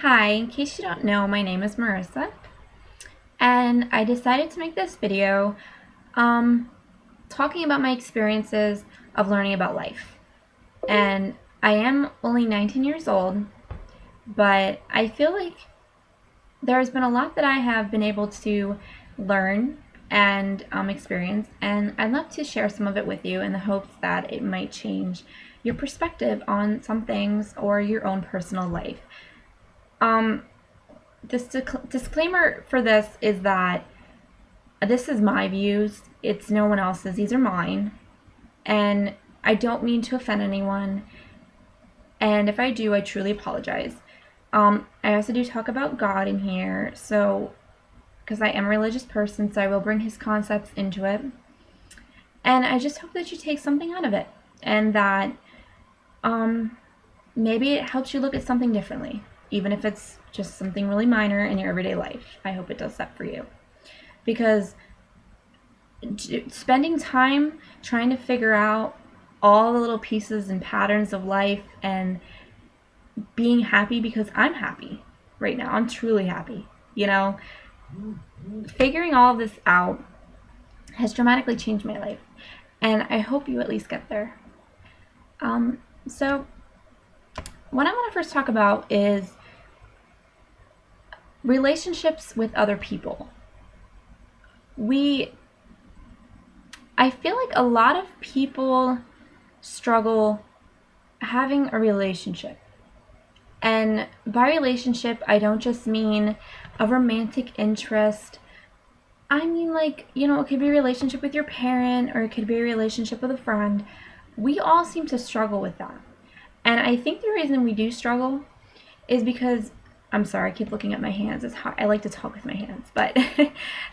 Hi, in case you don't know, my name is Marissa, and I decided to make this video um, talking about my experiences of learning about life. And I am only 19 years old, but I feel like there's been a lot that I have been able to learn and experience, and I'd love to share some of it with you in the hopes that it might change your perspective on some things or your own personal life. Um, this disclaimer for this is that this is my views. It's no one else's. These are mine. And I don't mean to offend anyone. And if I do, I truly apologize. I also do talk about God in here, so because I am a religious person, so I will bring his concepts into it. And I just hope that you take something out of it and that maybe it helps you look at something differently, even if it's just something really minor in your everyday life. I hope it does that for you. Because spending time trying to figure out all the little pieces and patterns of life and being happy, because I'm happy right now. I'm truly happy. Figuring all of this out has dramatically changed my life. And I hope you at least get there. So what I want to first talk about is relationships with other people. I feel like a lot of people struggle having a relationship. And by relationship, I don't just mean a romantic interest. I mean, it could be a relationship with your parent, or it could be a relationship with a friend. We all seem to struggle with that. And I think the reason we do struggle is because, I'm sorry, I keep looking at my hands. It's hard. I like to talk with my hands. But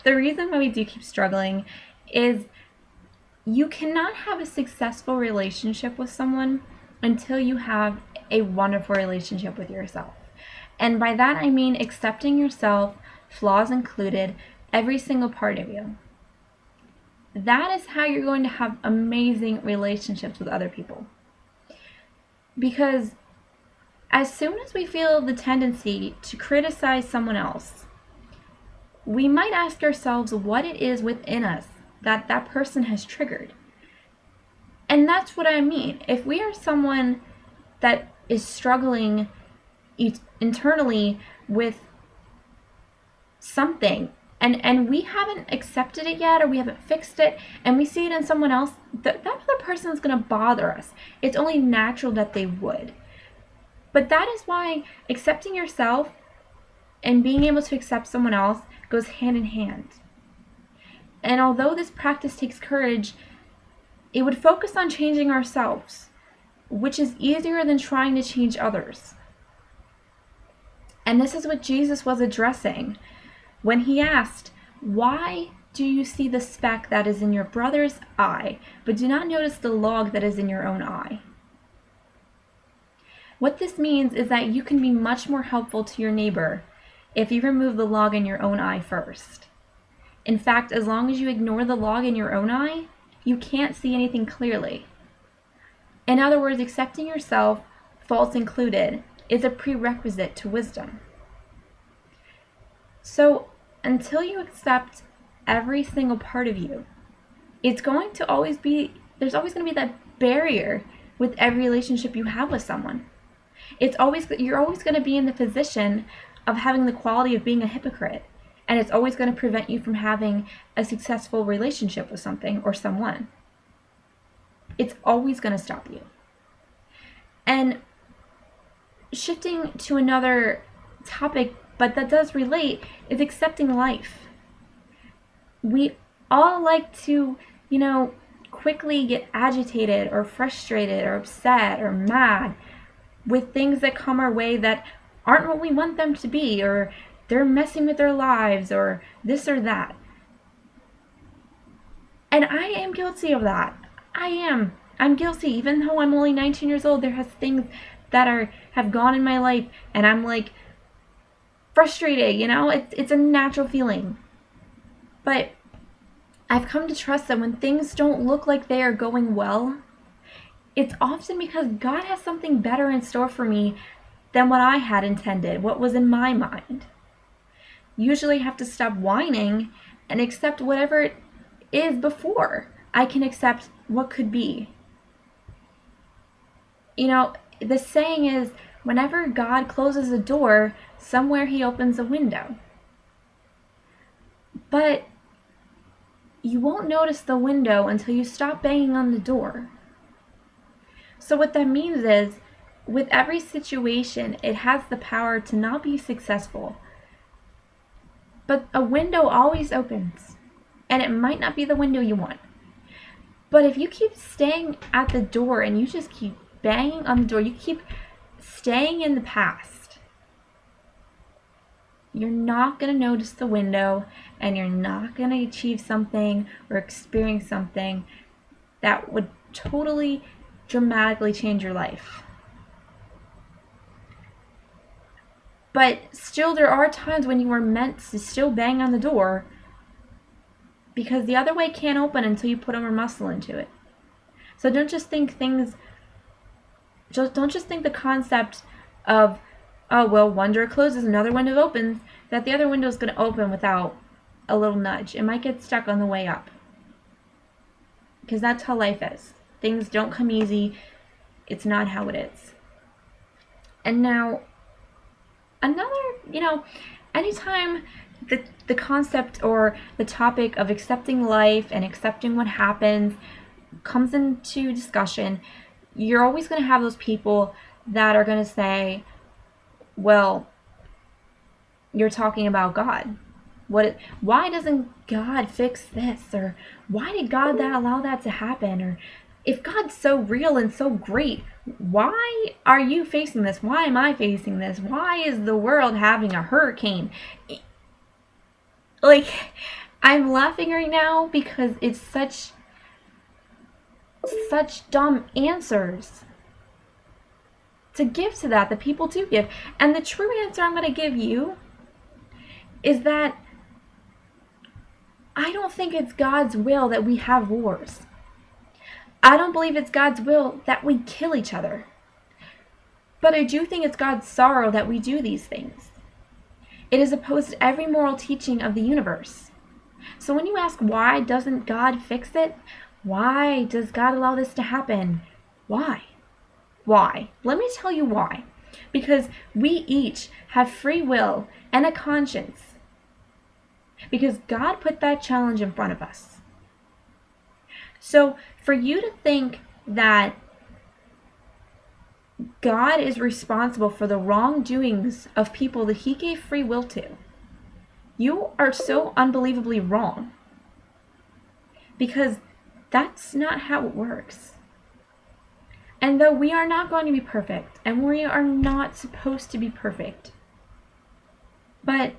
the reason why we do keep struggling is you cannot have a successful relationship with someone until you have a wonderful relationship with yourself. And by that I mean accepting yourself, flaws included, every single part of you. That is how you're going to have amazing relationships with other people. Because as soon as we feel the tendency to criticize someone else, we might ask ourselves what it is within us that that person has triggered. And that's what I mean. If we are someone that is struggling internally with something, and we haven't accepted it yet, or we haven't fixed it, and we see it in someone else, that other person is going to bother us. It's only natural that they would. But that is why accepting yourself and being able to accept someone else goes hand in hand. And although this practice takes courage, it would focus on changing ourselves, which is easier than trying to change others. And this is what Jesus was addressing when he asked, "Why do you see the speck that is in your brother's eye, but do not notice the log that is in your own eye?" What this means is that you can be much more helpful to your neighbor if you remove the log in your own eye first. In fact, as long as you ignore the log in your own eye, you can't see anything clearly. In other words, accepting yourself, faults included, is a prerequisite to wisdom. So until you accept every single part of you, there's always going to be that barrier with every relationship you have with someone. You're always going to be in the position of having the quality of being a hypocrite. And it's always going to prevent you from having a successful relationship with something or someone. It's always going to stop you. And shifting to another topic, but that does relate, is accepting life. We all like to, quickly get agitated or frustrated or upset or mad with things that come our way that aren't what we want them to be, or they're messing with their lives, or this or that. And I am guilty of that. I'm guilty. Even though I'm only 19 years old, there has things that have gone in my life, and I'm frustrated, it's a natural feeling. But I've come to trust that when things don't look like they are going well, it's often because God has something better in store for me than what I had intended, what was in my mind. Usually I have to stop whining and accept whatever it is before I can accept what could be. You know, the saying is, whenever God closes a door, somewhere he opens a window. But you won't notice the window until you stop banging on the door. So what that means is, with every situation, it has the power to not be successful. But a window always opens, and it might not be the window you want. But if you keep staying at the door and you just keep banging on the door, you keep staying in the past, you're not going to notice the window, and you're not going to achieve something or experience something that would totally, dramatically change your life. But still, there are times when you are meant to still bang on the door, because the other way can't open until you put more muscle into it. So don't just think the concept of, oh, well, one door closes, another window opens, that the other window is going to open without a little nudge. It might get stuck on the way up. Because that's how life is. Things don't come easy. It's not how it is. And now, anytime the concept or the topic of accepting life and accepting what happens comes into discussion, you're always going to have those people that are going to say, well, you're talking about God. Why doesn't God fix this? Or why did God allow that to happen? Or if God's so real and so great, why are you facing this? Why am I facing this? Why is the world having a hurricane? Like, I'm laughing right now because it's such dumb answers to give to that people do give. And the true answer I'm going to give you is that I don't think it's God's will that we have wars. I don't believe it's God's will that we kill each other. But I do think it's God's sorrow that we do these things. It is opposed to every moral teaching of the universe. So when you ask, why doesn't God fix it? Why does God allow this to happen? Why? Why? Let me tell you why. Because we each have free will and a conscience. Because God put that challenge in front of us. So for you to think that God is responsible for the wrongdoings of people that he gave free will to, you are so unbelievably wrong. Because that's not how it works. And though we are not going to be perfect, and we are not supposed to be perfect, but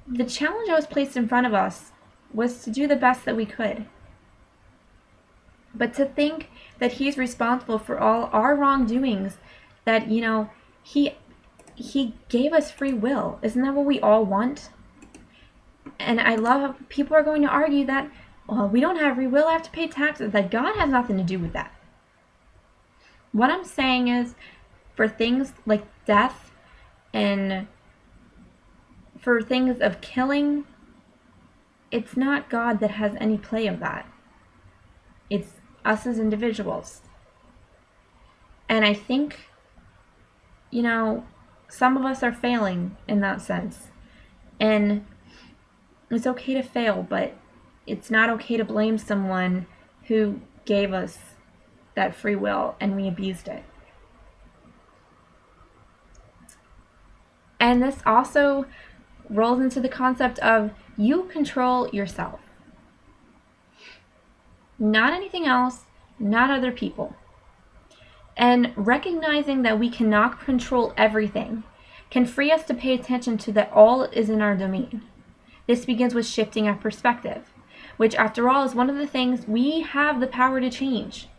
the challenge that was placed in front of us was to do the best that we could. But to think that he's responsible for all our wrongdoings, that, he gave us free will. Isn't that what we all want? And I love how people are going to argue that, well, we don't have free will, I have to pay taxes. That God has nothing to do with that. What I'm saying is, for things like death and for things of killing, it's not God that has any play of that. It's us as individuals. And I think, some of us are failing in that sense. And it's okay to fail, but it's not okay to blame someone who gave us that free will and we abused it. And this also rolls into the concept of you control yourself. Not anything else, not other people. And recognizing that we cannot control everything can free us to pay attention to that all is in our domain. This begins with shifting our perspective, which after all is one of the things we have the power to change.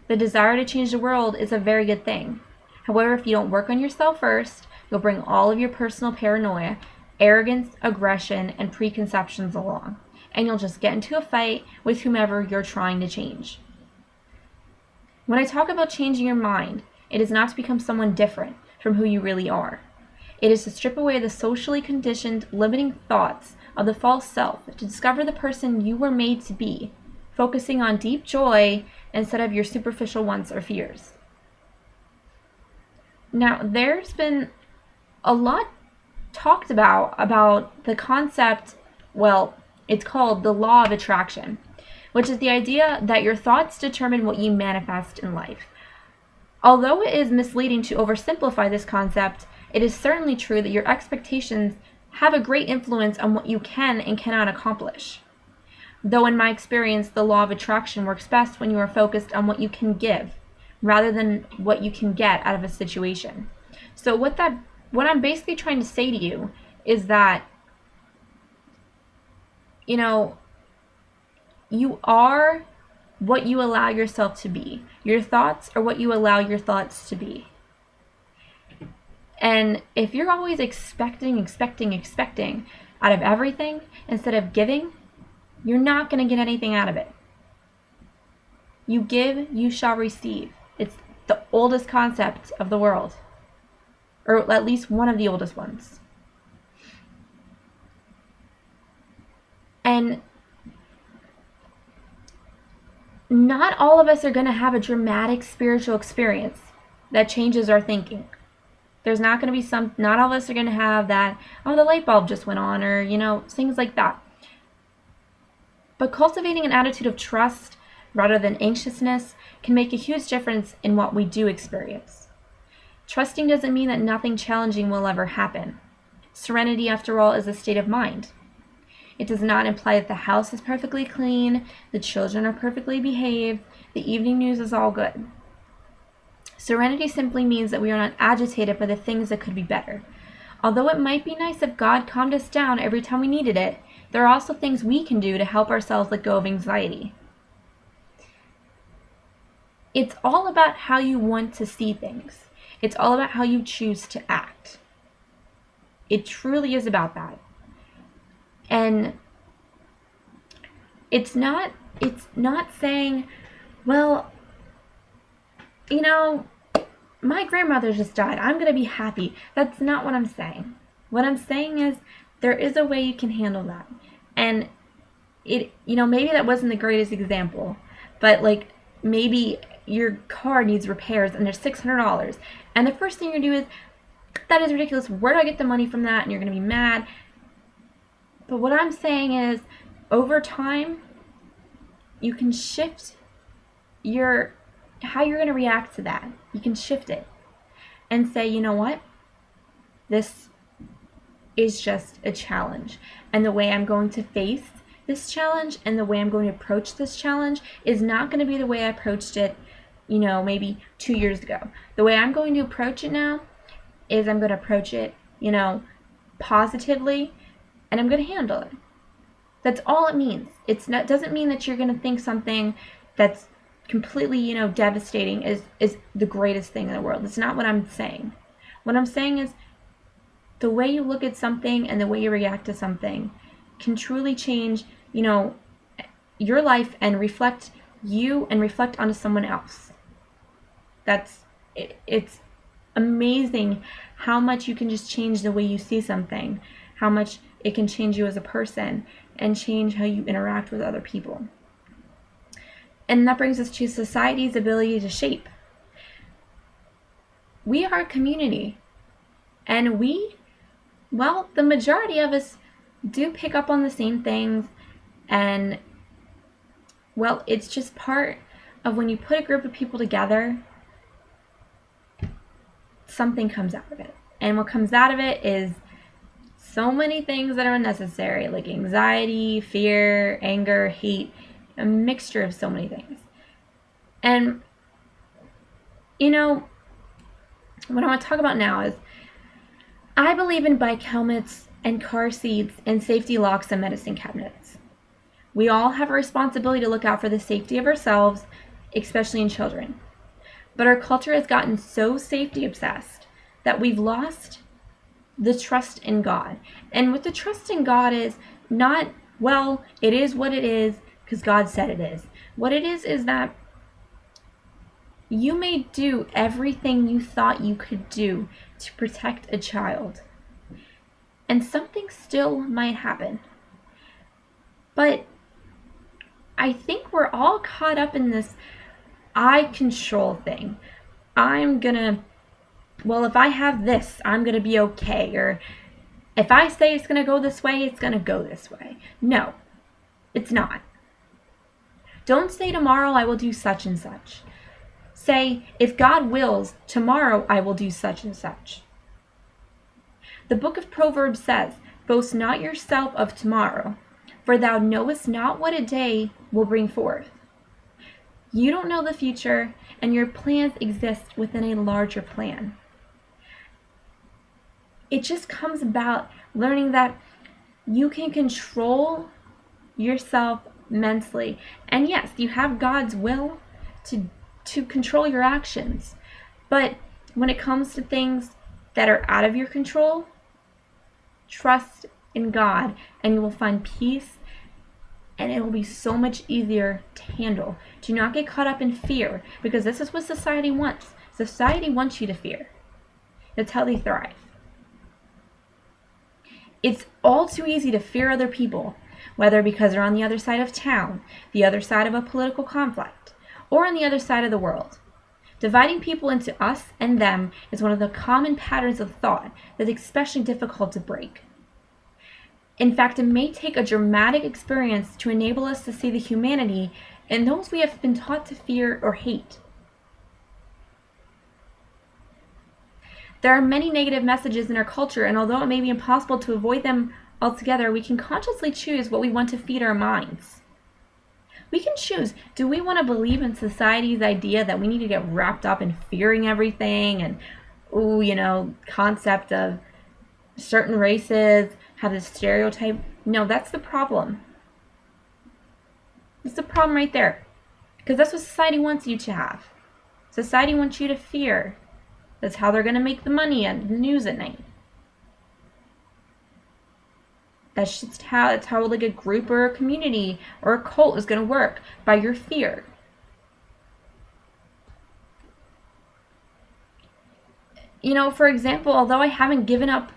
The desire to change the world is a very good thing. However, if you don't work on yourself first, you'll bring all of your personal paranoia, arrogance, aggression, and preconceptions along, and you'll just get into a fight with whomever you're trying to change. When I talk about changing your mind, it is not to become someone different. from who you really are. It is to strip away the socially conditioned, limiting thoughts of the false self to discover the person you were made to be, focusing on deep joy instead of your superficial wants or fears. Now, there's been a lot talked about the concept, well, it's called the law of attraction, which is the idea that your thoughts determine what you manifest in life. Although it is misleading to oversimplify this concept, it is certainly true that your expectations have a great influence on what you can and cannot accomplish. Though in my experience, the law of attraction works best when you are focused on what you can give, rather than what you can get out of a situation. So what I'm basically trying to say to you is that, you are what you allow yourself to be. Your thoughts are what you allow your thoughts to be. And if you're always expecting out of everything instead of giving, you're not going to get anything out of it. You give, you shall receive. It's the oldest concept of the world, or at least one of the oldest ones. And not all of us are going to have a dramatic spiritual experience that changes our thinking. There's not going to be not all of us are going to have that, oh, the light bulb just went on, or, things like that. But cultivating an attitude of trust rather than anxiousness can make a huge difference in what we do experience. Trusting doesn't mean that nothing challenging will ever happen. Serenity, after all, is a state of mind. It does not imply that the house is perfectly clean, the children are perfectly behaved, the evening news is all good. Serenity simply means that we are not agitated by the things that could be better. Although it might be nice if God calmed us down every time we needed it, there are also things we can do to help ourselves let go of anxiety. It's all about how you want to see things. It's all about how you choose to act. It truly is about that. And it's not saying, well, my grandmother just died, I'm going to be happy. That's not what I'm saying. What I'm saying is there is a way you can handle that. And maybe that wasn't the greatest example, but maybe your car needs repairs and there's $600. And the first thing you're going to do is, that is ridiculous. Where do I get the money from that? And you're going to be mad. But what I'm saying is, over time, you can shift how you're going to react to that. You can shift it and say, you know what? This is just a challenge. And the way I'm going to face this challenge and the way I'm going to approach this challenge is not going to be the way I approached it, maybe 2 years ago. The way I'm going to approach it now is I'm going to approach it, positively, and I'm going to handle it. That's all it means. Doesn't mean that you're going to think something that's completely, devastating is the greatest thing in the world. It's not what I'm saying. What I'm saying is the way you look at something and the way you react to something can truly change, your life and reflect you and reflect onto someone else. It's amazing how much you can just change the way you see something, how much it can change you as a person and change how you interact with other people. And that brings us to society's ability to shape. We are a community, and the majority of us do pick up on the same things, and it's just part of when you put a group of people together, something comes out of it. And what comes out of it is so many things that are unnecessary, like anxiety, fear, anger, hate, a mixture of so many things. And, what I want to talk about now is I believe in bike helmets and car seats and safety locks and medicine cabinets. We all have a responsibility to look out for the safety of ourselves, especially in children. But our culture has gotten so safety obsessed that we've lost the trust in God. And what the trust in God is not, it is what it is because God said it is. What it is that you may do everything you thought you could do to protect a child. And something still might happen. But I think we're all caught up in this I control thing. If I have this, I'm going to be okay. Or if I say it's going to go this way, it's going to go this way. No, it's not. Don't say tomorrow I will do such and such. Say, if God wills, tomorrow I will do such and such. The book of Proverbs says, boast not yourself of tomorrow, for thou knowest not what a day will bring forth. You don't know the future, and your plans exist within a larger plan. It just comes about learning that you can control yourself mentally. And yes, you have God's will to control your actions. But when it comes to things that are out of your control, trust in God and you will find peace, and it will be so much easier to handle. Do not get caught up in fear, because this is what society wants. Society wants you to fear. That's how they thrive. It's all too easy to fear other people, whether because they're on the other side of town, the other side of a political conflict, or on the other side of the world. Dividing people into us and them is one of the common patterns of thought that's especially difficult to break. In fact, it may take a dramatic experience to enable us to see the humanity in those we have been taught to fear or hate. There are many negative messages in our culture, and although it may be impossible to avoid them altogether, we can consciously choose what we want to feed our minds. We can choose, do we want to believe in society's idea that we need to get wrapped up in fearing everything and, concept of certain races have this stereotype? No, that's the problem. It's the problem right there. Because that's what society wants you to have. Society wants you to fear. That's how they're going to make the money and the news at night. That's how like a group or a community or a cult is going to work, by your fear. For example, although I haven't given up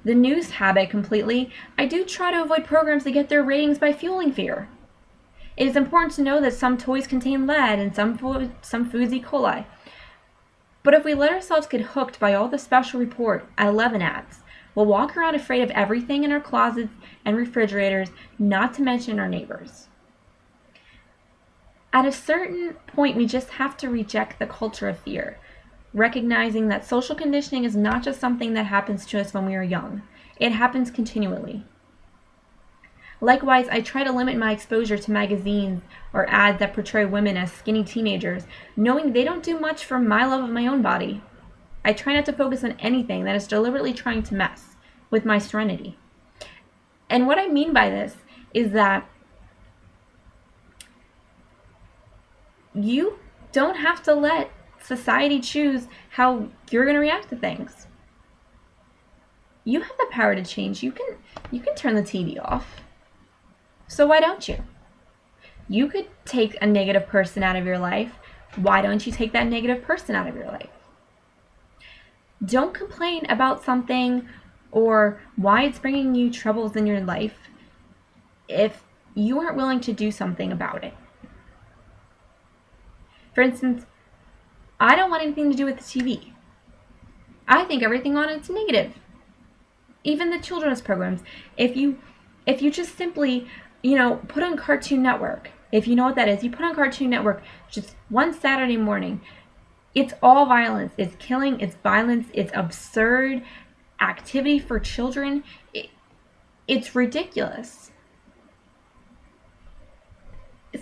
the news habit completely, I do try to avoid programs that get their ratings by fueling fear. It is important to know that some toys contain lead and some foods E. coli. But if we let ourselves get hooked by all the special report at 11 ads, we'll walk around afraid of everything in our closets and refrigerators, not to mention our neighbors. At a certain point, we just have to reject the culture of fear, recognizing that social conditioning is not just something that happens to us when we are young. It happens continually. Likewise, I try to limit my exposure to magazines or ads that portray women as skinny teenagers, knowing they don't do much for my love of my own body. I try not to focus on anything that is deliberately trying to mess with my serenity. And what I mean by this is that you don't have to let society choose how you're going to react to things. You have the power to change. You can turn the TV off. So why don't you? You could take a negative person out of your life. Why don't you take that negative person out of your life? Don't complain about something or why it's bringing you troubles in your life if you aren't willing to do something about it. For instance, I don't want anything to do with the TV. I think everything on it's negative. Even the children's programs. If you just simply, put on Cartoon Network. If you know what that is, you put on Cartoon Network just one Saturday morning. It's all violence. It's killing. It's violence. It's absurd activity for children. It's ridiculous.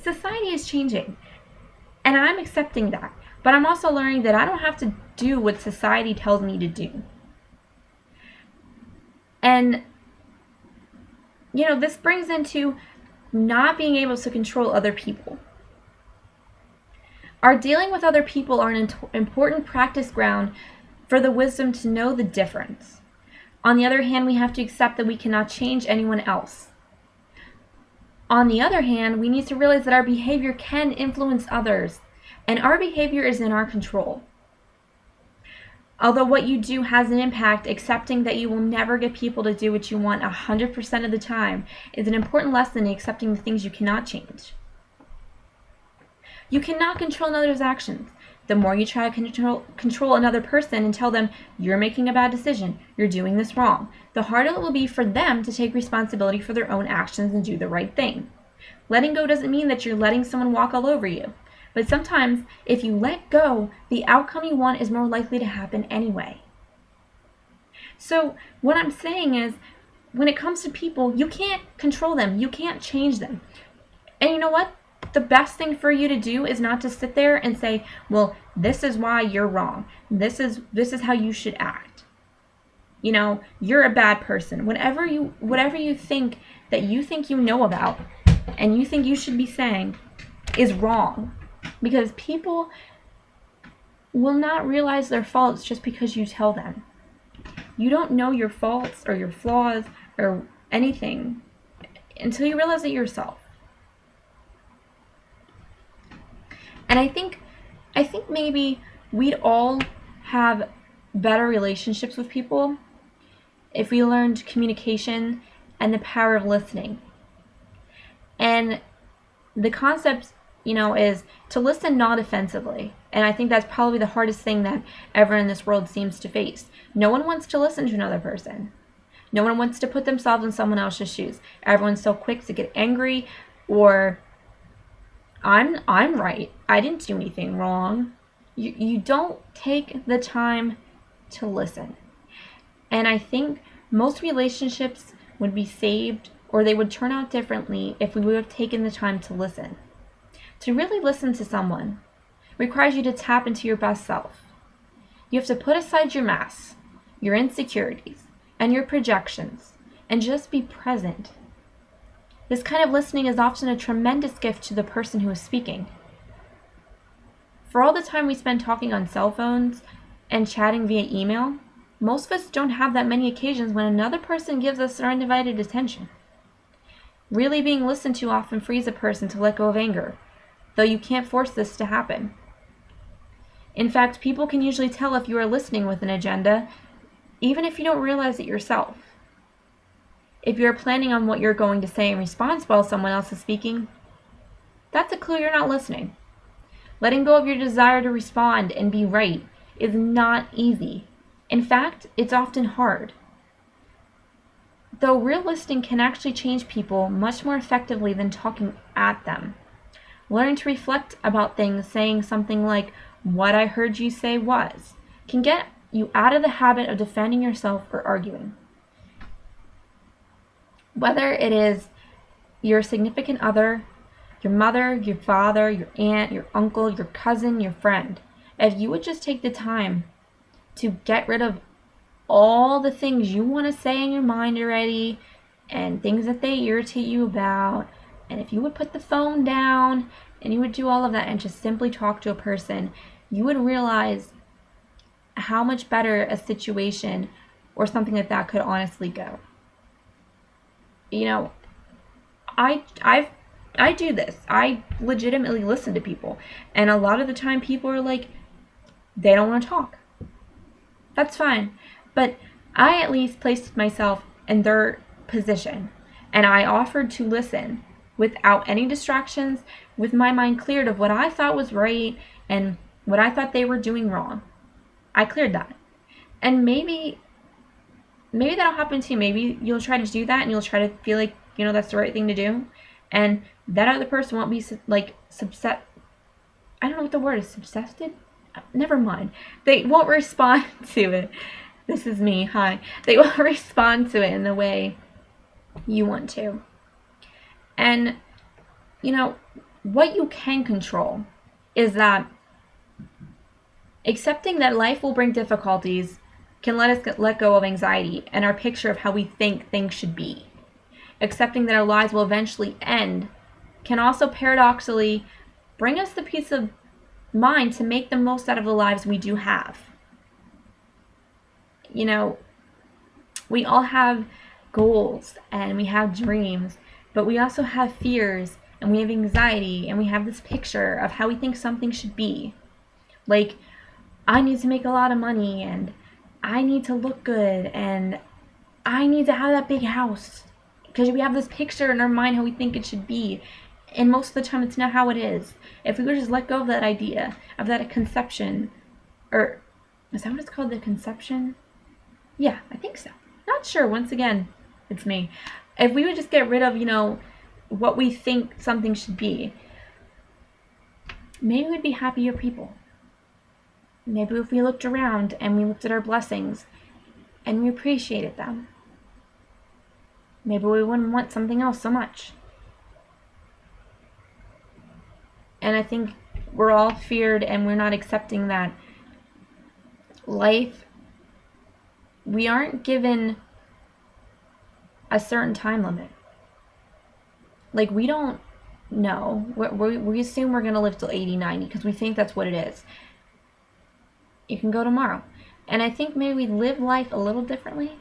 Society is changing, and I'm accepting that. But I'm also learning that I don't have to do what society tells me to do. And, this brings into not being able to control other people. Our dealing with other people are an important practice ground for the wisdom to know the difference. On the other hand, we have to accept that we cannot change anyone else. On the other hand, we need to realize that our behavior can influence others, and our behavior is in our control. Although what you do has an impact, accepting that you will never get people to do what you want 100% of the time is an important lesson in accepting the things you cannot change. You cannot control another's actions. The more you try to control another person and tell them you're making a bad decision, you're doing this wrong, the harder it will be for them to take responsibility for their own actions and do the right thing. Letting go doesn't mean that you're letting someone walk all over you. But sometimes, if you let go, the outcome you want is more likely to happen anyway. So, what I'm saying is, when it comes to people, you can't control them. You can't change them. And you know what? The best thing for you to do is not to sit there and say, well, this is why you're wrong. This is how you should act. You know, you're a bad person. Whatever you think that you think you know about and you think you should be saying is wrong. Because people will not realize their faults just because you tell them. You don't know your faults or your flaws or anything until you realize it yourself. And I think maybe we'd all have better relationships with people if we learned communication and the power of listening. And the concept, is to listen not offensively. And I think that's probably the hardest thing that everyone in this world seems to face. No one wants to listen to another person. No one wants to put themselves in someone else's shoes. Everyone's so quick to get angry or I'm right. I didn't do anything wrong. You don't take the time to listen. And I think most relationships would be saved or they would turn out differently if we would have taken the time to listen. To really listen to someone requires you to tap into your best self. You have to put aside your masks, your insecurities, and your projections, and just be present. This kind of listening is often a tremendous gift to the person who is speaking. For all the time we spend talking on cell phones and chatting via email, most of us don't have that many occasions when another person gives us their undivided attention. Really being listened to often frees a person to let go of anger, though you can't force this to happen. In fact, people can usually tell if you are listening with an agenda, even if you don't realize it yourself. If you're planning on what you're going to say in response while someone else is speaking, that's a clue you're not listening. Letting go of your desire to respond and be right is not easy. In fact, it's often hard. Though real listening can actually change people much more effectively than talking at them. Learning to reflect about things, saying something like, "What I heard you say was," can get you out of the habit of defending yourself or arguing. Whether it is your significant other, your mother, your father, your aunt, your uncle, your cousin, your friend, if you would just take the time to get rid of all the things you want to say in your mind already and things that they irritate you about, and if you would put the phone down and you would do all of that and just simply talk to a person, you would realize how much better a situation or something like that could honestly go. I do this. I legitimately listen to people. And a lot of the time people are like, they don't want to talk. That's fine. But I at least placed myself in their position. And I offered to listen without any distractions, with my mind cleared of what I thought was right and what I thought they were doing wrong. I cleared that. And maybe that'll happen to you. Maybe you'll try to do that and you'll try to feel like, that's the right thing to do. And that other person won't be subset. I don't know what the word is. Subsisted? Never mind. They won't respond to it. This is me. Hi. They won't respond to it in the way you want to. And, what you can control is that accepting that life will bring difficulties can let us let go of anxiety and our picture of how we think things should be. Accepting that our lives will eventually end can also paradoxically bring us the peace of mind to make the most out of the lives we do have. We all have goals and we have dreams, but we also have fears and we have anxiety and we have this picture of how we think something should be. Like, I need to make a lot of money, and I need to look good, and I need to have that big house. Because we have this picture in our mind how we think it should be. And most of the time, it's not how it is. If we would just let go of that idea, of that conception, or is that what it's called, the conception? Yeah, I think so. Not sure. Once again, it's me. If we would just get rid of, what we think something should be, maybe we'd be happier people. Maybe if we looked around and we looked at our blessings and we appreciated them, maybe we wouldn't want something else so much. And I think we're all feared and we're not accepting that life, we aren't given a certain time limit. Like, we don't know. We assume we're going to live till 80, 90 because we think that's what it is. You can go tomorrow. And I think maybe we'd live life a little differently.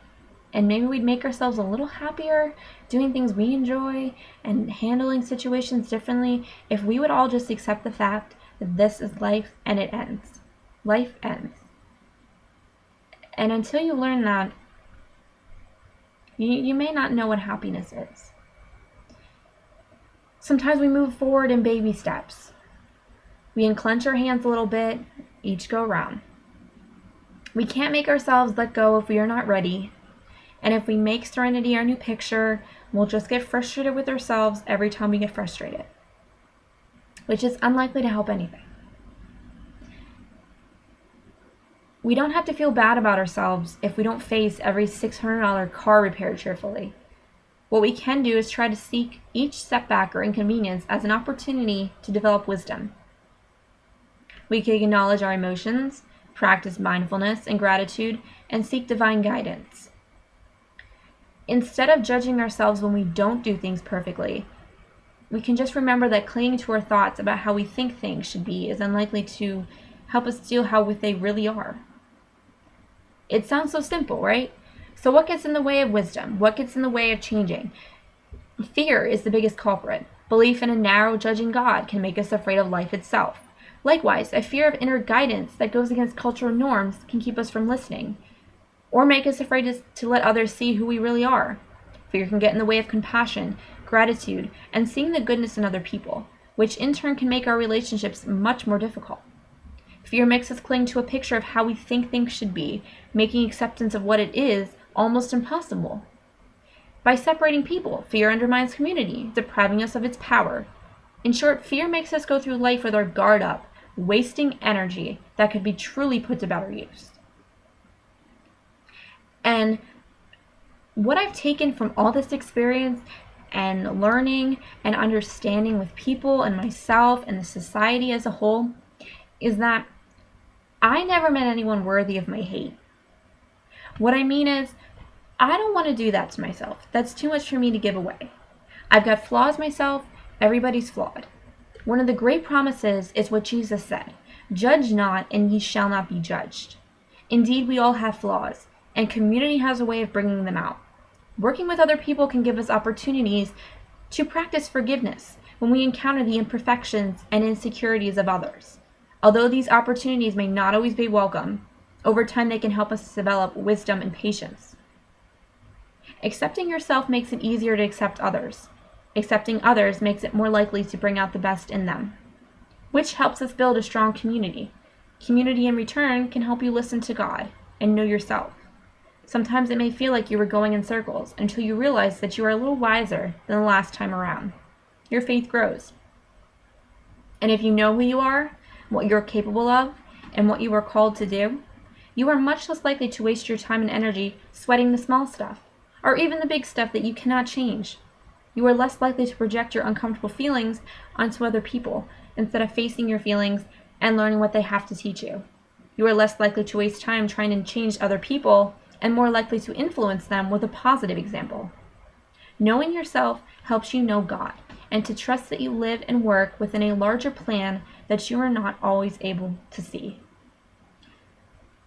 And maybe we'd make ourselves a little happier doing things we enjoy and handling situations differently if we would all just accept the fact that this is life and it ends. Life ends. And until you learn that, you may not know what happiness is. Sometimes we move forward in baby steps. We unclench our hands a little bit, each go around. We can't make ourselves let go if we are not ready. And if we make serenity our new picture, we'll just get frustrated with ourselves every time we get frustrated, which is unlikely to help anything. We don't have to feel bad about ourselves if we don't face every $600 car repair cheerfully. What we can do is try to seek each setback or inconvenience as an opportunity to develop wisdom. We can acknowledge our emotions, practice mindfulness and gratitude, and seek divine guidance. Instead of judging ourselves when we don't do things perfectly, we can just remember that clinging to our thoughts about how we think things should be is unlikely to help us deal how they really are. It sounds so simple, right? So what gets in the way of wisdom? What gets in the way of changing? Fear is the biggest culprit. Belief in a narrow, judging God can make us afraid of life itself. Likewise, a fear of inner guidance that goes against cultural norms can keep us from listening, or make us afraid to let others see who we really are. Fear can get in the way of compassion, gratitude, and seeing the goodness in other people, which in turn can make our relationships much more difficult. Fear makes us cling to a picture of how we think things should be, making acceptance of what it is almost impossible. By separating people, fear undermines community, depriving us of its power. In short, fear makes us go through life with our guard up, wasting energy that could be truly put to better use. And what I've taken from all this experience and learning and understanding with people and myself and the society as a whole is that I never met anyone worthy of my hate. What I mean is, I don't want to do that to myself. That's too much for me to give away. I've got flaws myself. Everybody's flawed. One of the great promises is what Jesus said, "Judge not, and ye shall not be judged." Indeed, we all have flaws, and community has a way of bringing them out. Working with other people can give us opportunities to practice forgiveness when we encounter the imperfections and insecurities of others. Although these opportunities may not always be welcome, over time they can help us develop wisdom and patience. Accepting yourself makes it easier to accept others. Accepting others makes it more likely to bring out the best in them, which helps us build a strong community. Community in return can help you listen to God and know yourself. Sometimes it may feel like you were going in circles until you realize that you are a little wiser than the last time around. Your faith grows. And if you know who you are, what you're capable of, and what you are called to do, you are much less likely to waste your time and energy sweating the small stuff, or even the big stuff that you cannot change. You are less likely to project your uncomfortable feelings onto other people instead of facing your feelings and learning what they have to teach you. You are less likely to waste time trying to change other people and more likely to influence them with a positive example. Knowing yourself helps you know God and to trust that you live and work within a larger plan that you are not always able to see.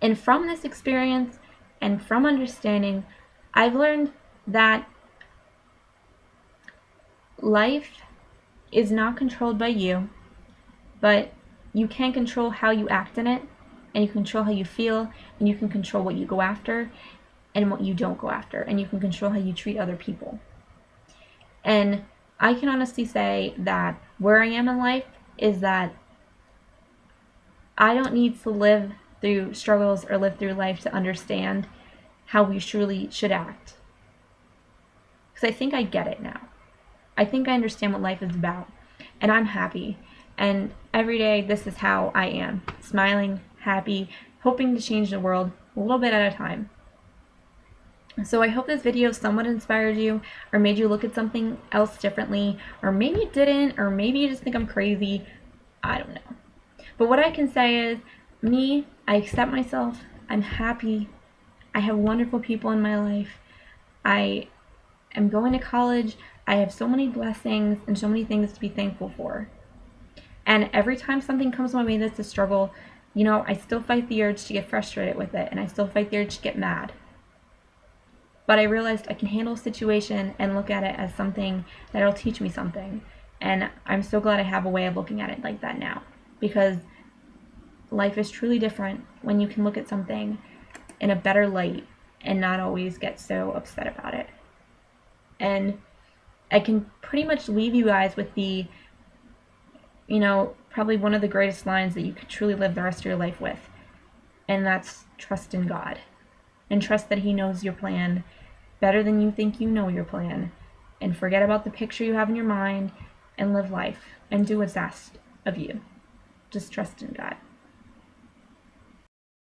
And from this experience and from understanding, I've learned that life is not controlled by you, but you can control how you act in it and you can control how you feel, and you can control what you go after and what you don't go after, and you can control how you treat other people. And I can honestly say that where I am in life is that I don't need to live through struggles or live through life to understand how we truly should act. Because I think I get it now. I think I understand what life is about. And I'm happy. And every day, this is how I am. Smiling, happy, hoping to change the world a little bit at a time. So I hope this video somewhat inspired you or made you look at something else differently, or maybe it didn't, or maybe you just think I'm crazy. I don't know. But what I can say is, me, I accept myself, I'm happy, I have wonderful people in my life, I am going to college, I have so many blessings and so many things to be thankful for. And every time something comes my way that's a struggle, you know, I still fight the urge to get frustrated with it, and I still fight the urge to get mad. But I realized I can handle a situation and look at it as something that'll teach me something. And I'm so glad I have a way of looking at it like that now. Because life is truly different when you can look at something in a better light and not always get so upset about it. And I can pretty much leave you guys with the, you know, probably one of the greatest lines that you could truly live the rest of your life with. And that's trust in God. And trust that He knows your plan better than you think you know your plan. And forget about the picture you have in your mind and live life and do what's asked of you. Just trust in God.